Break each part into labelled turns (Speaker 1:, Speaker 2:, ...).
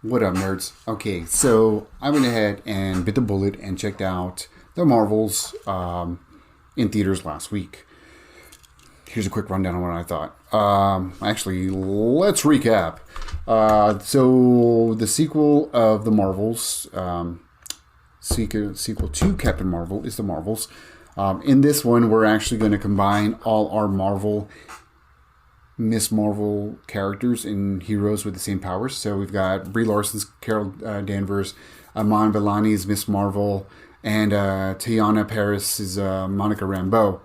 Speaker 1: What up, nerds? Okay, so I went ahead and bit the bullet and checked out the Marvels in theaters last week. Here's a quick rundown on what I thought. Actually, let's recap. So the sequel of the Marvels, sequel to Captain Marvel, is the Marvels. In this one, we're actually going to combine all our Miss Marvel characters and heroes with the same powers. So we've got Brie Larson's Carol Danvers, Iman Vellani's Miss Marvel, and Teyonah Parris's Monica Rambeau.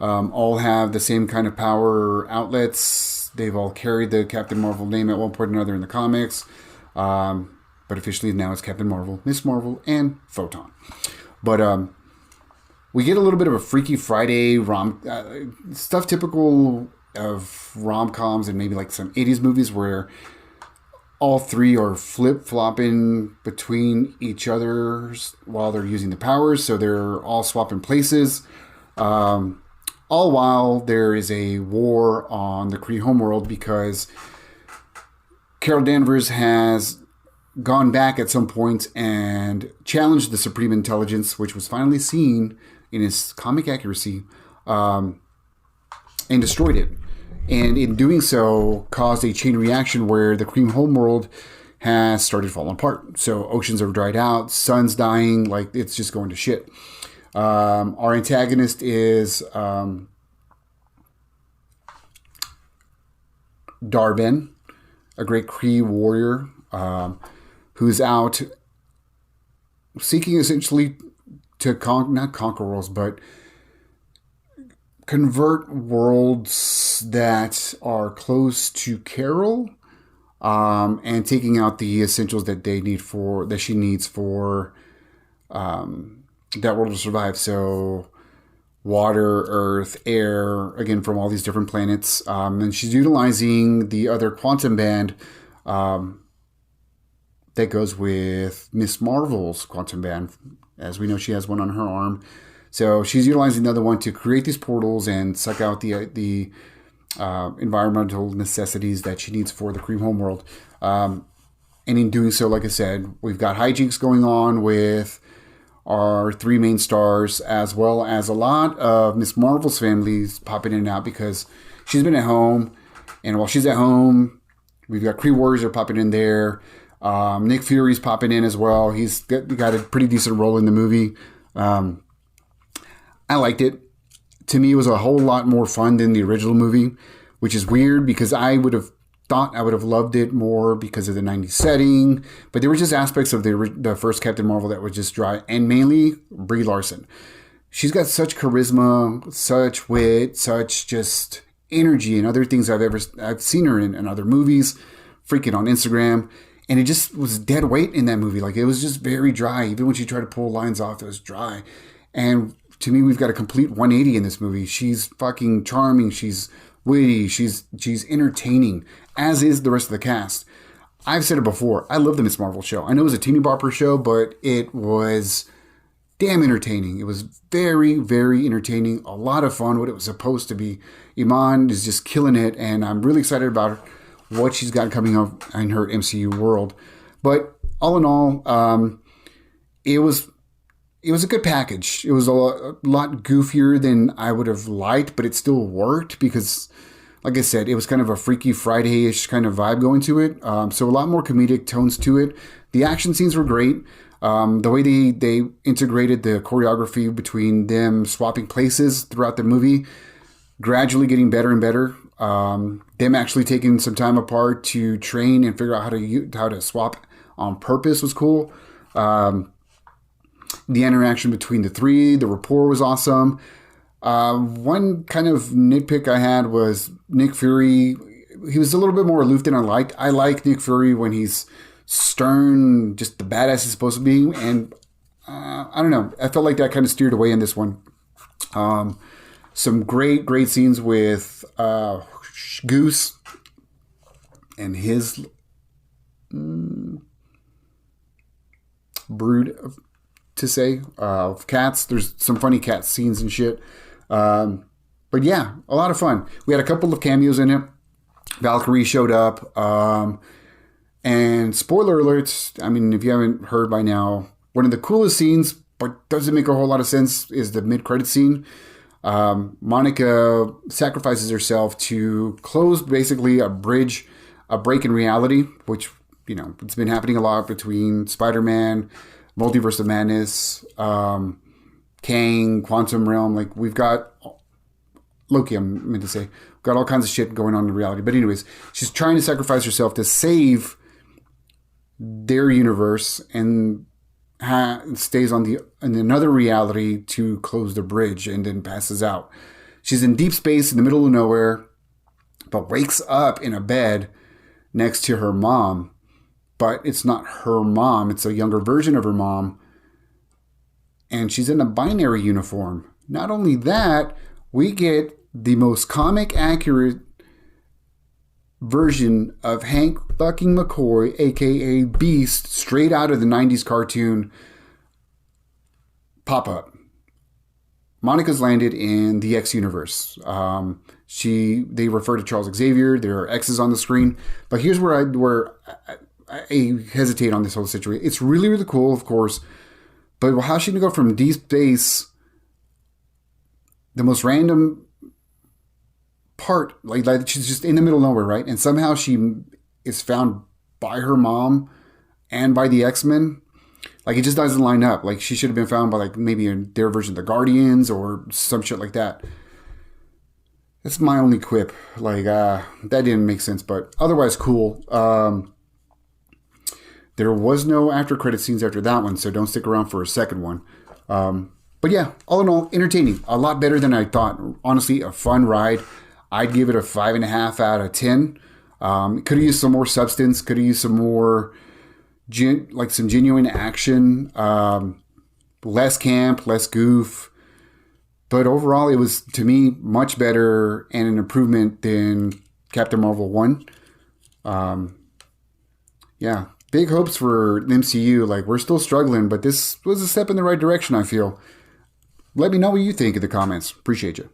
Speaker 1: All have the same kind of power outlets. They've all carried the Captain Marvel name at one point or another in the comics. But officially now it's Captain Marvel, Miss Marvel, and Photon. But we get a little bit of a Freaky Friday stuff typical of rom-coms and maybe like some 80s movies where all three are flip-flopping between each other while they're using the powers. So they're all swapping places. All while there is a war on the Kree homeworld because Carol Danvers has gone back at some point and challenged the Supreme Intelligence, which was finally seen in its comic accuracy, and destroyed it. And in doing so, caused a chain reaction where the Kree homeworld has started falling apart. So oceans have dried out, sun's dying, like it's just going to shit. Our antagonist is Dar-Benn, a great Kree warrior who's out seeking essentially to not conquer worlds, but convert worlds that are close to Carol, and taking out the essentials that she needs for that world to survive. So water, earth, air, again from all these different planets, and she's utilizing the other quantum band that goes with Miss Marvel's quantum band. As we know, she has one on her arm. So she's utilizing the other one to create these portals and suck out the environmental necessities that she needs for the Kree homeworld. And in doing so, like I said, we've got hijinks going on with our three main stars, as well as a lot of Miss Marvel's families popping in and out because she's been at home. And while she's at home, we've got Kree warriors are popping in there. Nick Fury's popping in as well. He's got a pretty decent role in the movie. I liked it. To me, it was a whole lot more fun than the original movie, which is weird because I would have thought I would have loved it more because of the 90s setting. But there were just aspects of the first Captain Marvel that were just dry, and mainly Brie Larson. She's got such charisma, such wit, such just energy, and other things I've seen her in other movies, freaking on Instagram. And it just was dead weight in that movie. Like, it was just very dry. Even when she tried to pull lines off, it was dry. And to me, we've got a complete 180 in this movie. She's fucking charming. She's witty. She's entertaining, as is the rest of the cast. I've said it before. I love the Miss Marvel show. I know it was a teeny bopper show, but it was damn entertaining. It was very, very entertaining. A lot of fun, what it was supposed to be. Iman is just killing it, and I'm really excited about what she's got coming up in her MCU world. But all in all, it was a good package. It was a lot goofier than I would have liked, but it still worked because, like I said, it was kind of a Freaky Friday-ish kind of vibe going to it. So a lot more comedic tones to it. The action scenes were great. The way they integrated the choreography between them swapping places throughout the movie, gradually getting better and better. Them actually taking some time apart to train and figure out how to swap on purpose was cool. The interaction between the three, the rapport was awesome. One kind of nitpick I had was Nick Fury. He was a little bit more aloof than I liked. I like Nick Fury when he's stern, just the badass he's supposed to be. And I don't know. I felt like that kind of steered away in this one. Some great scenes with Goose and his brood of cats. There's some funny cat scenes and shit. But yeah, a lot of fun. We had a couple of cameos in it. Valkyrie showed up. And spoiler alerts, I mean, if you haven't heard by now, one of the coolest scenes, but doesn't make a whole lot of sense, is the mid-credit scene. Monica sacrifices herself to close basically a bridge, a break in reality, which, you know, it's been happening a lot between Spider-Man, Multiverse of Madness, Kang, Quantum Realm. Like, we've got Loki, I'm meant to say. We've got all kinds of shit going on in reality. But anyways, she's trying to sacrifice herself to save their universe and stays in another reality to close the bridge and then passes out. She's in deep space in the middle of nowhere, but wakes up in a bed next to her mom. But it's not her mom. It's a younger version of her mom. And she's in a binary uniform. Not only that, we get the most comic accurate version of Hank fucking McCoy, aka Beast, straight out of the 90s cartoon pop-up. Monica's landed in the X universe. They refer to Charles Xavier. There are X's on the screen. But here's where I hesitate on this whole situation. It's really, really cool, of course. But how's she going to go from deep space, the most random part, like she's just in the middle of nowhere, right? And somehow she is found by her mom and by the X-Men. Like, it just doesn't line up. Like, she should have been found by, like, maybe their version of the Guardians or some shit like that. That's my only quip. Like, that didn't make sense, but otherwise cool. There was no after credit scenes after that one, so don't stick around for a second one. But yeah, all in all, entertaining. A lot better than I thought. Honestly, a fun ride. I'd give it a 5.5 out of 10. Could have used some more substance. Could have used some more, some genuine action. Less camp, less goof. But overall, it was, to me, much better and an improvement than Captain Marvel 1. Yeah, big hopes for the MCU. Like, we're still struggling, but this was a step in the right direction, I feel. Let me know what you think in the comments. Appreciate you.